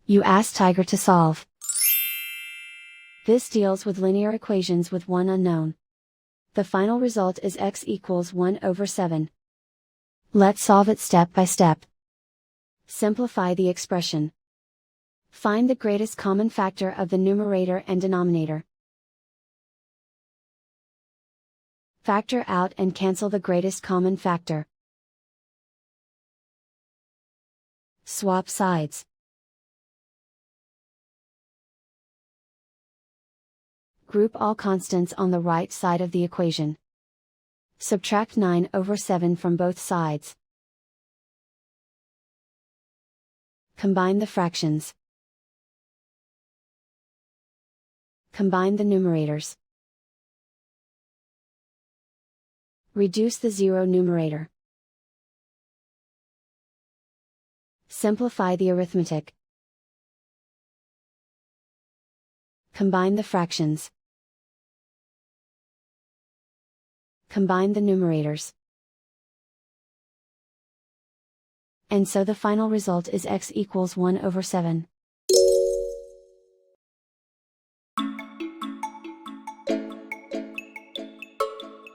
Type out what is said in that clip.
You ask Tiger to solve. This deals with linear equations with one unknown. The final result is x equals 1/7. Let's solve it step by step. Simplify the expression. Find the greatest common factor of the numerator and denominator. Factor out and cancel the greatest common factor. Swap sides. Group all constants on the right side of the equation. Subtract 9/7 from both sides. Combine the fractions. Combine the numerators. Reduce the zero numerator. Simplify the arithmetic. Combine the fractions. Combine the numerators. And so the final result is x equals 1/7.